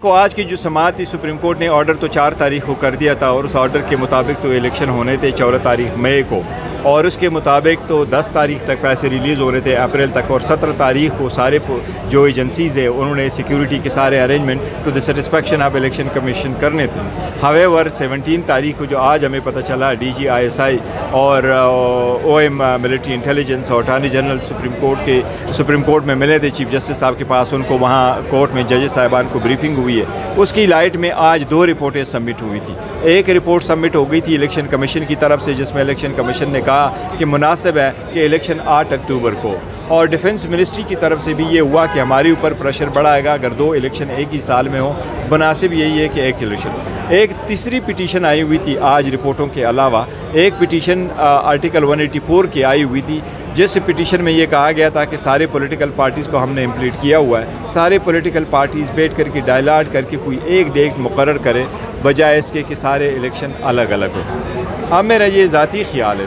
کو آج کی جو سماعت تھی سپریم کورٹ نے آرڈر تو 4 تاریخ کو کر دیا تھا اور اس آرڈر کے مطابق تو الیکشن ہونے تھے 14 تاریخ مئی کو اور اس کے مطابق تو 10 تاریخ تک پیسے ریلیز ہو رہے تھے اپریل تک اور 17 تاریخ کو سارے جو ایجنسیز ہیں انہوں نے سیکیورٹی کے سارے arrangement to the satisfaction of election commission کرنے تھے. ہاویور 17 تاریخ کو جو آج ہمیں پتہ چلا D G I S I اور او ایم ملٹری انٹیلیجنس اور اٹارنی جنرل سپریم کورٹ میں ملے تھے چیف جسٹس صاحب کے پاس, ان کو وہاں کورٹ میں ججز صاحبان کو بریفنگ ہوئی ہے. اس کی لائٹ میں آج 2 رپورٹیں سبمٹ ہوئی تھی. ایک رپورٹ سبمٹ ہو گئی تھی الیکشن کمیشن کی طرف سے جس میں الیکشن کمیشن نے کہا کہ مناسب ہے کہ الیکشن 8 اکتوبر کو, اور ڈیفنس منسٹری کی طرف سے بھی یہ ہوا کہ ہمارے اوپر پریشر بڑھائے گا اگر 2 الیکشن ایک ہی سال میں ہوں, مناسب یہی ہے کہ ایک الیکشن. ایک تیسری پٹیشن آئی ہوئی تھی آج رپورٹوں کے علاوہ, ایک پٹیشن آرٹیکل 184 کی آئی ہوئی تھی جس پٹیشن میں یہ کہا گیا تھا کہ سارے پولیٹیکل پارٹیز کو ہم نے امپلیٹ کیا ہوا ہے, سارے پولیٹیکل پارٹیز بیٹھ کر کے ڈائلاگ کر کے کوئی ایک ڈیٹ مقرر کرے بجائے اس کے کہ سارے الیکشن الگ الگ ہوں. اب میرا یہ ذاتی خیال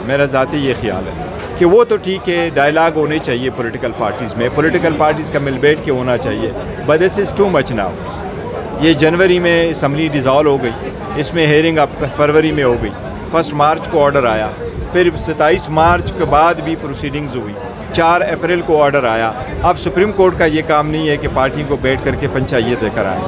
ہے کہ وہ تو ٹھیک ہے ڈائلاگ ہونے چاہیے پولیٹیکل پارٹیز میں, پولیٹیکل پارٹیز کا مل بیٹھ کے ہونا چاہیے, but this is too much now. یہ جنوری میں اسمبلی ڈیزالو ہو گئی, اس میں ہیئرنگ اب فروری میں ہو گئی, 1 مارچ کو آرڈر آیا, پھر 27 مارچ کے بعد بھی پروسیڈنگز ہوئی, 4 اپریل کو آرڈر آیا. اب سپریم کورٹ کا یہ کام نہیں ہے کہ پارٹی کو بیٹھ کر کے پنچایتیں کرائیں.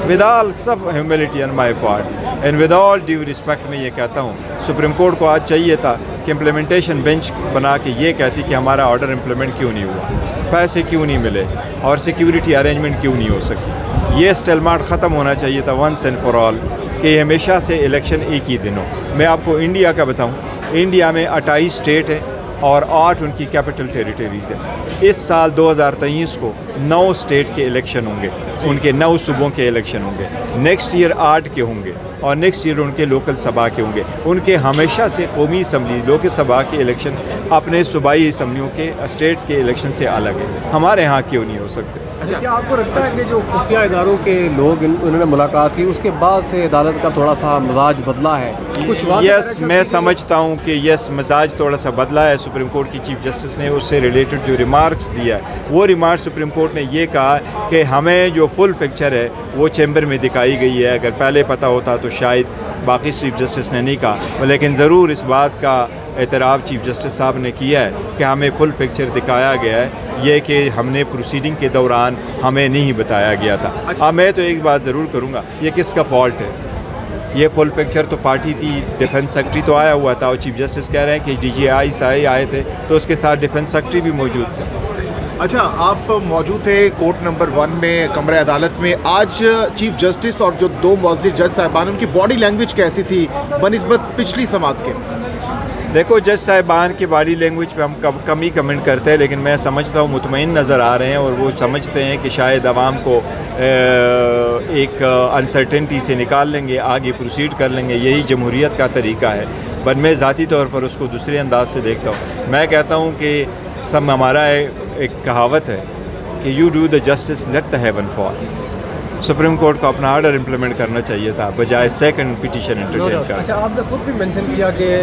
With all sub humility on my part and with all due respect میں یہ کہتا ہوں سپریم کورٹ کو آج چاہیے تھا کہ امپلیمنٹیشن بینچ بنا کے یہ کہتی کہ ہمارا آرڈر امپلیمنٹ کیوں نہیں ہوا, پیسے کیوں نہیں ملے اور سیکیورٹی ارینجمنٹ کیوں نہیں ہو سکی. یہ اسٹیلمارٹ ختم ہونا چاہیے تھا ونس اینڈ فار آل کہ یہ ہمیشہ سے الیکشن ایک ہی دن ہو. میں آپ کو انڈیا کا بتاؤں, انڈیا میں 28 اسٹیٹ ہیں اور 8 ان کی کیپٹل ٹیریٹریز ہیں. اس سال 2023 کو 9 اسٹیٹ کے الیکشن ہوں گے, ان کے 9 صوبوں کے الیکشن ہوں گے, نیکسٹ ایئر 8 کے ہوں گے اور نیکسٹ ایئر ان کے لوکل سبھا کے ہوں گے. ان کے ہمیشہ سے قومی اسمبلی لوک سبھا کے الیکشن اپنے صوبائی اسمبلیوں کے اسٹیٹس کے الیکشن سے الگ ہے. ہمارے ہاں کیوں نہیں ہو سکتے؟ کیا آپ کو لگتا ہے کہ جو خفیہ اداروں کے لوگ انہوں نے ملاقات کی اس کے بعد سے عدالت کا تھوڑا سا مزاج بدلا ہے کچھ؟ یس, میں سمجھتا ہوں کہ یس مزاج تھوڑا سا بدلا ہے. سپریم کورٹ کی چیف جسٹس نے اس سے ریلیٹڈ جو ریمارکس دیا ہے وہ ریمارکس سپریم کورٹ نے یہ کہا کہ ہمیں جو فل پکچر ہے وہ چیمبر میں دکھائی گئی ہے. اگر پہلے پتہ ہوتا تو شاید باقی چیف جسٹس نے نہیں کہا, لیکن ضرور اس بات کا اعتراف چیف جسٹس صاحب نے کیا ہے کہ ہمیں فل پکچر دکھایا گیا ہے, یہ کہ ہم نے پروسیڈنگ کے دوران ہمیں نہیں بتایا گیا تھا. اب میں تو ایک بات ضرور کروں گا, یہ کس کا فالٹ ہے؟ یہ فل پکچر تو پارٹی تھی, ڈیفنس سیکرٹری تو آیا ہوا تھا اور چیف جسٹس کہہ رہے ہیں کہ ڈی جی آئی سائے آئے تھے تو اس کے ساتھ ڈیفنس سیکرٹری بھی موجود تھے. اچھا, آپ موجود تھے کورٹ نمبر 1 میں کمرہ عدالت میں. آج چیف جسٹس اور جو 2 معزز جج صاحبان ان کی باڈی لینگویج کیسی تھی بنسبت پچھلی سماعت کے؟ دیکھو جج صاحبان کی باڈی لینگویج پہ ہم کم ہی کمنٹ کرتے ہیں, لیکن میں سمجھتا ہوں مطمئن نظر آ رہے ہیں اور وہ سمجھتے ہیں کہ شاید عوام کو ایک انسرٹنٹی سے نکال لیں گے, آگے پروسیڈ کر لیں گے. یہی جمہوریت کا طریقہ ہے, بٹ میں ذاتی طور پر اس کو دوسرے انداز سے دیکھتا ہوں. میں کہتا ہوں کہ سب ہمارا ایک کہاوت ہے کہ you do the justice let the heaven fall. Supreme court کو اپنا آرڈر امپلیمنٹ کرنا چاہیے تھا بجائے سیکنڈ پٹیشن انٹرٹین کا. اچھا, آپ نے خود بھی مینشن کیا کہ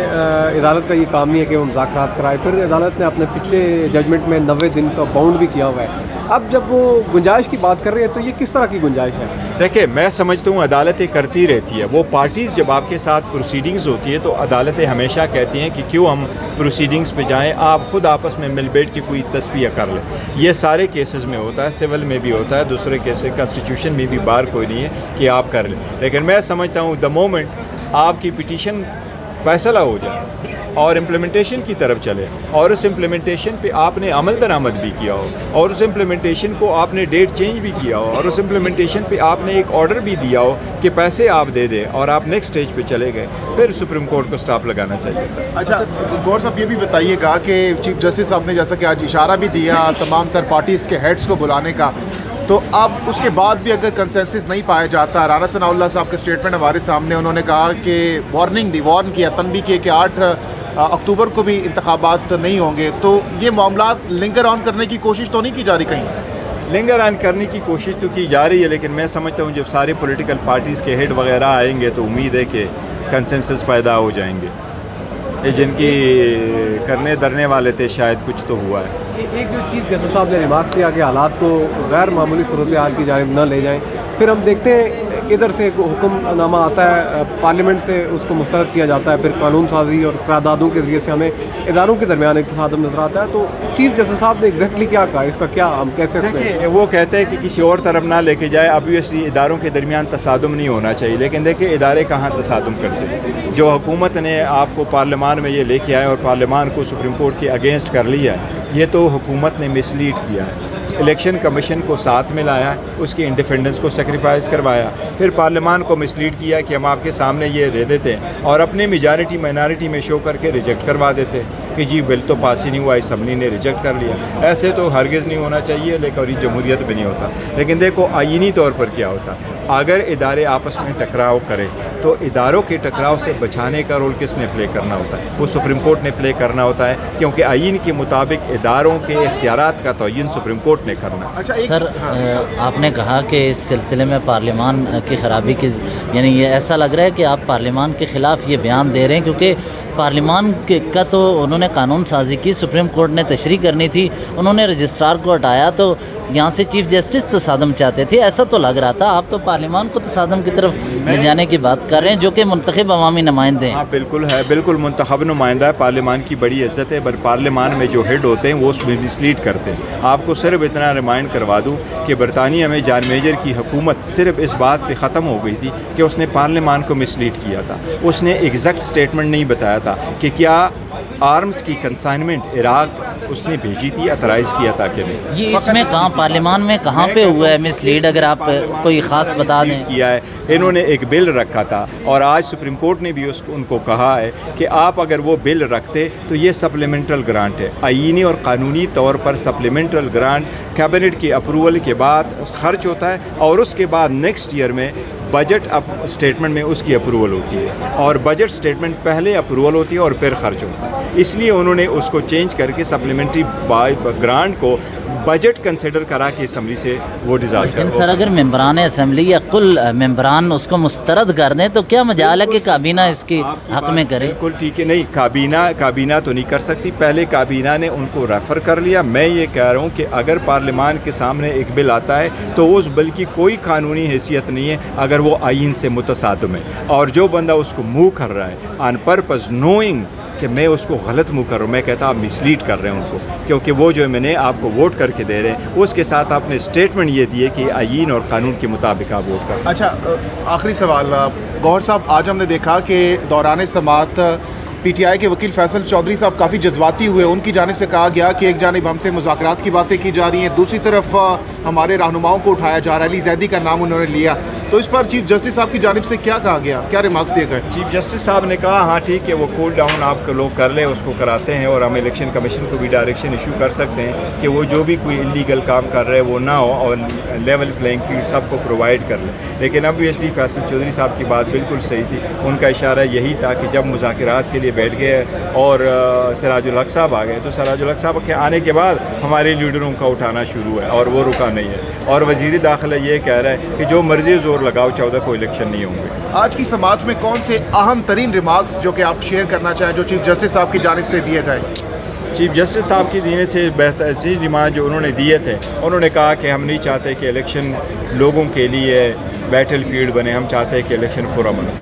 عدالت کا یہ کام نہیں ہے کہ وہ مذاکرات کرائے, پھر عدالت نے اپنے پچھلے ججمنٹ میں 90 دن کا باؤنڈ بھی کیا ہوا ہے. اب جب وہ گنجائش کی بات کر رہے ہیں تو یہ کس طرح کی گنجائش ہے؟ دیکھیں, میں سمجھتا ہوں عدالتیں کرتی رہتی ہے. وہ پارٹیز جب آپ کے ساتھ پروسیڈنگز ہوتی ہے تو عدالتیں ہمیشہ کہتی ہیں کہ کیوں ہم پروسیڈنگز پہ جائیں, آپ خود آپس میں مل بیٹھ کے کوئی تصفیہ کر لیں. یہ سارے کیسز میں ہوتا ہے, سول میں بھی ہوتا ہے, دوسرے کیسز کانسٹیٹیوشن میں بھی بار کوئی نہیں ہے کہ آپ کر لیں. لیکن میں سمجھتا ہوں دا مومنٹ آپ کی پٹیشن فیصلہ ہو جائے اور امپلیمنٹیشن کی طرف چلے اور اس امپلیمنٹیشن پہ آپ نے عمل درآمد بھی کیا ہو اور اس امپلیمنٹیشن کو آپ نے ڈیٹ چینج بھی کیا ہو اور اس امپلیمنٹیشن پہ آپ نے ایک آرڈر بھی دیا ہو کہ پیسے آپ دے دیں اور آپ نیکسٹ اسٹیج پہ چلے گئے, پھر سپریم کورٹ کو سٹاپ لگانا چاہیے تھا. اچھا گور صاحب, یہ بھی بتائیے گا کہ چیف جسٹس صاحب نے جیسا کہ آج اشارہ بھی دیا تمام تر پارٹیز کے ہیڈس کو بلانے کا, تو اب اس کے بعد بھی اگر کنسنسس نہیں پایا جاتا, رانا ثناء اللہ صاحب کا اسٹیٹمنٹ ہمارے سامنے, انہوں نے کہا کہ وارن کیا, تنبیہ کی کہ 8 اکتوبر کو بھی انتخابات نہیں ہوں گے, تو یہ معاملات لنگر آن کرنے کی کوشش تو نہیں کی جا رہی؟ کہیں لنگر آن کرنے کی کوشش تو کی جا رہی ہے, لیکن میں سمجھتا ہوں جب سارے پولیٹیکل پارٹیز کے ہیڈ وغیرہ آئیں گے تو امید ہے کہ کنسنسس پیدا ہو جائیں گے. یہ جن کی کرنے درنے والے تھے شاید کچھ تو ہوا ہے. ایک جو چیز جسٹس صاحب نے ریمارکس کیا کہ حالات کو غیر معمولی صورتحال کی جانب نہ لے جائیں, پھر ہم دیکھتے ہیں ادھر سے حکم نامہ آتا ہے پارلیمنٹ سے اس کو مسترد کیا جاتا ہے, پھر قانون سازی اور قراردادوں کے ذریعے سے ہمیں اداروں کے درمیان ایک تصادم نظر آتا ہے. تو چیف جسٹس صاحب نے ایگزیکٹلی کیا کہا, اس کا کیا ہم کیسے دیکھیں وہ کہتے ہیں کہ کسی اور طرف نہ لے کے جائے, obviously اداروں کے درمیان تصادم نہیں ہونا چاہیے, لیکن دیکھیں ادارے کہاں تصادم کرتے ہیں. جو حکومت نے آپ کو پارلیمان میں یہ لے کے آئے اور پارلیمان کو سپریم کورٹ کے اگینسٹ کر لیا ہے, یہ تو حکومت نے مس لیڈ کیا ہے. الیکشن کمیشن کو ساتھ میں لایا, اس کی انڈیپینڈنس کو سیکریفائز کروایا, پھر پارلیمان کو مس لیڈ کیا کہ ہم آپ کے سامنے یہ دے دیتے ہیں, اور اپنے میجارٹی مائنارٹی میں شو کر کے ریجیکٹ کروا دیتے کہ جی بل تو پاس ہی نہیں ہوا, اسمبلی نے ریجیکٹ کر لیا. ایسے تو ہرگز نہیں ہونا چاہیے, لیکن اور یہ جمہوریت بھی نہیں ہوتا. لیکن دیکھو آئینی طور پر کیا ہوتا, اگر ادارے آپس میں ٹکراؤ کرے تو اداروں کے ٹکراؤ سے بچانے کا رول کس نے پلے کرنا ہوتا ہے؟ وہ سپریم کورٹ نے پلے کرنا ہوتا ہے, کیونکہ آئین کے مطابق اداروں کے اختیارات کا تعین سپریم کورٹ نے کرنا. اچھا سر, آپ نے کہا کہ اس سلسلے میں پارلیمان کی خرابی کی, یعنی یہ ایسا لگ رہا ہے کہ آپ پارلیمان کے خلاف یہ بیان دے رہے ہیں, کیونکہ پارلیمان کا تو انہوں نے قانون سازی کی, سپریم کورٹ نے تشریح کرنی تھی, انہوں نے رجسٹرار کو ہٹایا, تو یہاں سے چیف جسٹس تصادم چاہتے تھے. ایسا تو لگ رہا تھا, آپ تو پارلیمان کو تصادم کی طرف لے جانے کی بات کر رہے ہیں, جو کہ منتخب عوامی نمائندے ہیں. ہاں بالکل ہے, بالکل منتخب نمائندہ ہے, پارلیمان کی بڑی عزت ہے, پر پارلیمان میں جو ہیڈ ہوتے ہیں وہ اس میں مس لیڈ کرتے ہیں. آپ کو صرف اتنا ریمائنڈ کروا دوں کہ برطانیہ میں جان میجر کی حکومت صرف اس بات پہ ختم ہو گئی تھی کہ اس نے پارلیمان کو مس لیڈ کیا تھا. اس نے ایگزیکٹ اسٹیٹمنٹ نہیں بتایا تھا کہ کیا آرمز کی کنسائنمنٹ عراق اس نے بھیجی تھی, اترائز کیا تھا کہ نہیں. یہ اس میں کہاں پارلیمان میں کہاں پہ ہوا ہے مس لیڈ, اگر آپ کوئی خاص بتا دیں. کیا ہے, انہوں نے ایک بل رکھا تھا, اور آج سپریم کورٹ نے بھی ان کو کہا ہے کہ آپ اگر وہ بل رکھتے تو یہ سپلیمنٹل گرانٹ ہے, آئینی اور قانونی طور پر سپلیمنٹل گرانٹ کیبنٹ کی اپروول کے بعد خرچ ہوتا ہے, اور اس کے بعد نیکسٹ ایئر میں بجٹ اسٹیٹمنٹ میں اس کی اپروول ہوتی ہے, اور بجٹ اسٹیٹمنٹ پہلے اپروول ہوتی ہے اور پھر خرچ ہوتا ہے. اس لیے انہوں نے اس کو چینج کر کے سپلیمنٹری گرانٹ کو بجٹ کنسیڈر کرا کے اسمبلی سے وہ ڈیزائر. لیکن سر اگر ممبران اسمبلی یا کل ممبران اس کو مسترد کر دیں تو کیا مجال ہے کہ کابینہ اس کی حق میں کرے؟ بالکل ٹھیک ہے, نہیں کابینہ تو نہیں کر سکتی, پہلے کابینہ نے ان کو ریفر کر لیا. میں یہ کہہ رہا ہوں کہ اگر پارلیمان کے سامنے ایک بل آتا ہے تو اس بل کی کوئی قانونی حیثیت نہیں ہے اگر وہ آئین سے متصادم ہے, اور جو بندہ اس کو موو کر رہا ہے آن پرپز نوئنگ کہ میں اس کو غلط منہ کر رہا ہوں, میں کہتا آپ مس لیڈ کر رہے ہیں ان کو, کیونکہ وہ جو میں نے آپ کو ووٹ کر کے دے رہے ہیں اس کے ساتھ آپ نے اسٹیٹمنٹ یہ دیے کہ آئین اور قانون کے مطابق آپ ووٹ کر. اچھا آخری سوال گوہر صاحب, آج ہم نے دیکھا کہ دوران سماعت پی ٹی آئی کے وکیل فیصل چودھری صاحب کافی جذباتی ہوئے. ان کی جانب سے کہا گیا کہ ایک جانب ہم سے مذاکرات کی باتیں کی جا رہی ہیں, دوسری طرف ہمارے رہنماؤں کو اٹھایا جا رہا ہے, علی زیدی کا نام انہوں نے لیا, تو اس پر چیف جسٹس صاحب کی جانب سے کیا کہا گیا, کیا ریمارکس دیے گئے؟ چیف جسٹس صاحب نے کہا ہاں ٹھیک ہے, وہ کول ڈاؤن آپ لوگ کر لیں, اس کو کراتے ہیں, اور ہم الیکشن کمیشن کو بھی ڈائریکشن ایشو کر سکتے ہیں کہ وہ جو بھی کوئی انلیگل کام کر رہے وہ نہ ہو, اور لیول پلینگ فیلڈ سب کو پرووائڈ کر لیں. لیکن obviously فیصل چودھری صاحب کی بات بالکل صحیح تھی, ان کا اشارہ یہی تھا کہ جب مذاکرات کے لیے بیٹھ گئے اور سراج الحق صاحب آ گئے تو سراج الحق صاحب کے آنے کے بعد ہمارے لیڈروں کا اٹھانا شروع ہے, اور وہ رکا نہیں ہے, اور وزیر داخلہ یہ کہہ رہا ہے کہ جو مرضی زور لگاؤ 14 کو الیکشن نہیں ہوں گے. آج کی سماعت میں کون سے اہم ترین ریمارکس جو کہ آپ شیئر کرنا چاہیں جو چیف جسٹس صاحب کی جانب سے دیے گئے؟ چیف جسٹس صاحب کی دینے سے بہترین ریمارک جو انہوں نے دیے تھے, انہوں نے کہا کہ ہم نہیں چاہتے کہ الیکشن لوگوں کے لیے بیٹل فیلڈ بنے, ہم چاہتے ہیں کہ الیکشن پرامن ہو.